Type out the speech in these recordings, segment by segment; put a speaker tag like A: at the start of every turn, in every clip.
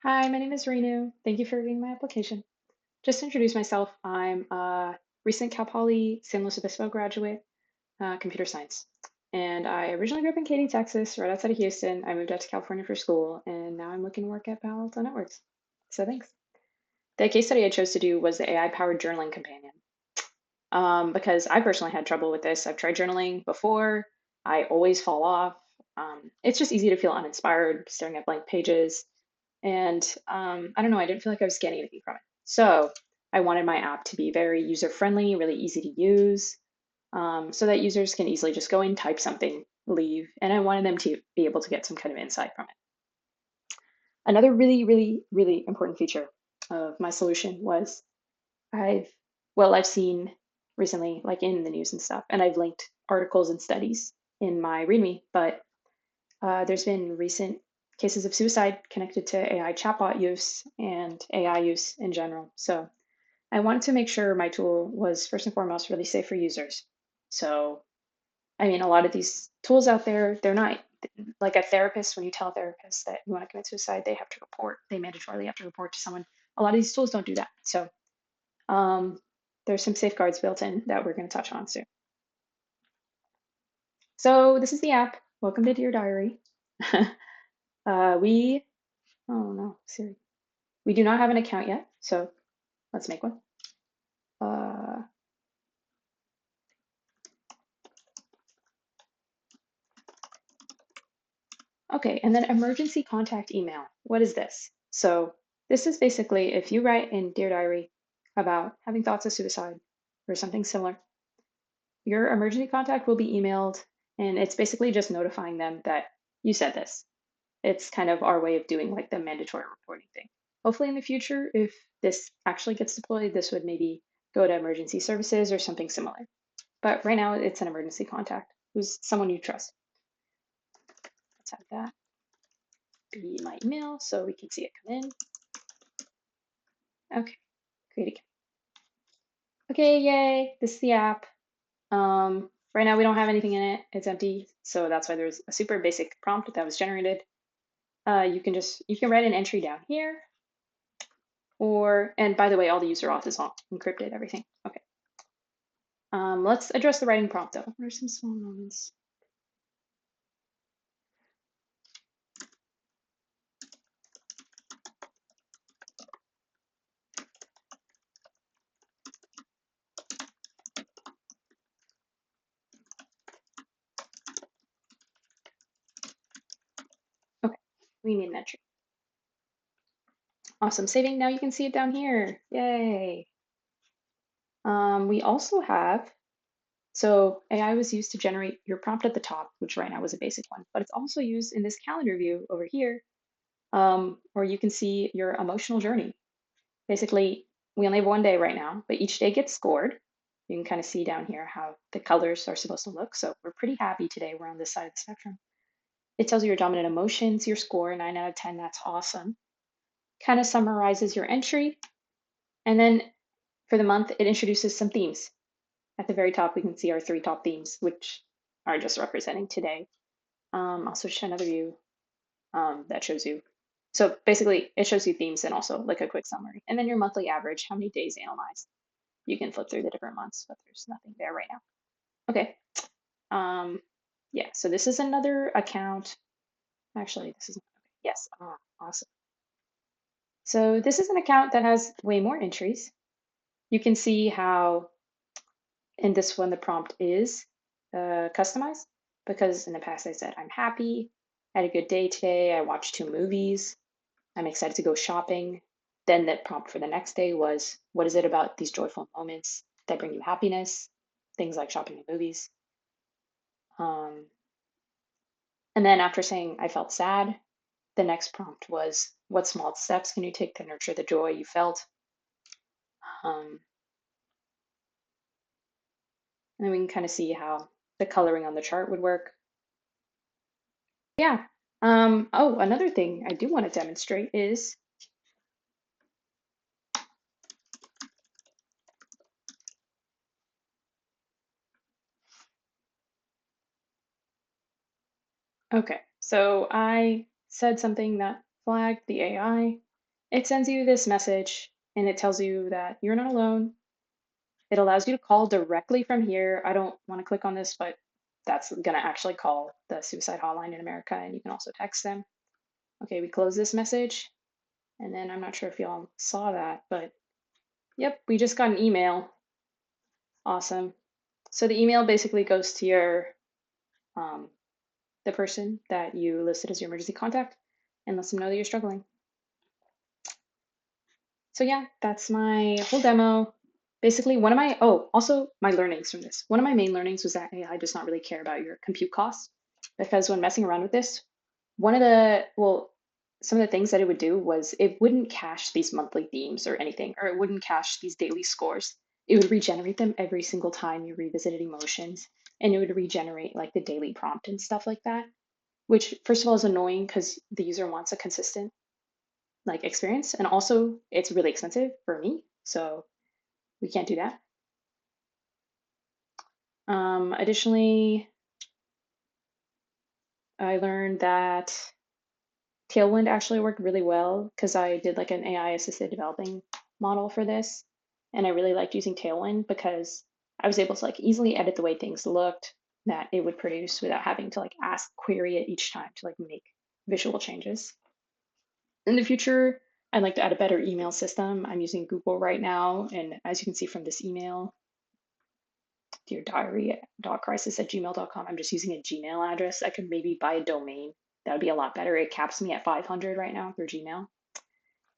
A: Hi, my name is Renu. Thank you for reading my application. Just to introduce myself, I'm a recent Cal Poly San Luis Obispo graduate, computer science. And I originally grew up in Katy, Texas, right outside of Houston. I moved out to California for school, and now I'm looking to work at Palo Alto Networks. So thanks. The case study I chose to do was the AI-powered journaling companion. Because I personally had trouble with this. I've tried journaling before. I always fall off. It's just easy to feel uninspired staring at blank pages. And I don't know, I didn't feel like I was getting anything from it. So I wanted my app to be very user friendly, really easy to use, so that users can easily just go in, type something, leave. And I wanted them to be able to get some kind of insight from it. Another really, really, really important feature of my solution was I've, I've seen recently, like in the news and stuff, and I've linked articles and studies in my README, but there's been recent cases of suicide connected to AI chatbot use and AI use in general. So I wanted to make sure my tool was first and foremost really safe for users. So, I mean, a lot of these tools out there, they're not like a therapist. When you tell a therapist that you want to commit suicide, they have to report, they mandatorily have to report to someone. A lot of these tools don't do that. So um, there's some safeguards built in that we're going to touch on soon. So this is the app. Welcome to Dear Diary. We, oh no, Siri. We do not have an account yet, so let's make one. Uh, okay, and then emergency contact email. What is this? So this is basically if you write in Dear Diary about having thoughts of suicide or something similar, your emergency contact will be emailed, and it's basically just notifying them that you said this. It's kind of our way of doing like the mandatory reporting thing. Hopefully in the future, if this actually gets deployed, this would maybe go to emergency services or something similar. But right now it's an emergency contact who's someone you trust. Let's have that be my email so we can see it come in. Okay, create account. Okay, yay, this is the app. Right now we don't have anything in it, it's empty. So that's why there's a super basic prompt that was generated. You can write an entry down here and by the way, all the user auth is all encrypted, everything. Okay. Let's address the writing prompt though. What are some small moments? Okay, we need an entry. Awesome, saving. Now you can see it down here. Yay. We also have, so AI was used to generate your prompt at the top, which right now was a basic one, but it's also used in this calendar view over here, where you can see your emotional journey. Basically, we only have one day right now, but each day gets scored. You can kind of see down here how the colors are supposed to look. So we're pretty happy today. We're on this side of the spectrum. It tells you your dominant emotions, your score, 9 out of 10. That's awesome. Kind of summarizes your entry. And then for the month, it introduces some themes. At the very top, we can see our 3 top themes, which are just representing today. I'll switch to another view that shows you. So basically, it shows you themes and also like a quick summary. And then your monthly average, how many days analyzed. You can flip through the different months, but there's nothing there right now. Okay. Um, yeah, so this is another account. Actually, this is, yes, awesome. So this is an account that has way more entries. You can see how in this one the prompt is customized because in the past I said, I'm happy, I had a good day today, I watched 2 movies, I'm excited to go shopping. Then the prompt for the next day was, what is it about these joyful moments that bring you happiness? Things like shopping and movies. Um, and then after saying I felt sad, the next prompt was, what small steps can you take to nurture the joy you felt? Um, and then we can kind of see how the coloring on the chart would work. Yeah. Oh, another thing I do want to demonstrate is, okay, so I said something that flagged the AI. it sends you this message and it tells you that you're not alone. It allows you to call directly from here. I don't want to click on this, but that's going to actually call the suicide hotline in America, and you can also text them. Okay, we close this message, and then I'm not sure if y'all saw that, but yep, we just got an email. Awesome. So the email basically goes to um, the person that you listed as your emergency contact and lets them know that you're struggling. So yeah, that's my whole demo. Basically, also my learnings from this. One of my main learnings was that AI does not really care about your compute costs because when messing around with this, some of the things that it would do was it wouldn't cache these monthly themes or anything, or it wouldn't cache these daily scores. It would regenerate them every single time you revisited emotions, and it would regenerate like the daily prompt and stuff like that, which first of all is annoying because the user wants a consistent like experience, and also it's really expensive for me, so we can't do that. Additionally, I learned that Tailwind actually worked really well because I did like an AI assisted developing model for this, and I really liked using Tailwind because I was able to like easily edit the way things looked that it would produce without having to like ask query it each time to like make visual changes. In the future, I'd like to add a better email system. I'm using Google right now, and as you can see from this email, dear diary.crisis@gmail.com, I'm just using a Gmail address. I could maybe buy a domain. That would be a lot better. It caps me at 500 right now through Gmail.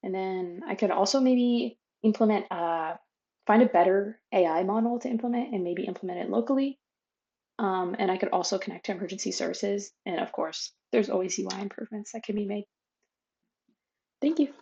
A: And then I could also maybe find a better AI model to implement and maybe implement it locally. And I could also connect to emergency services. And of course, there's always UI improvements that can be made. Thank you.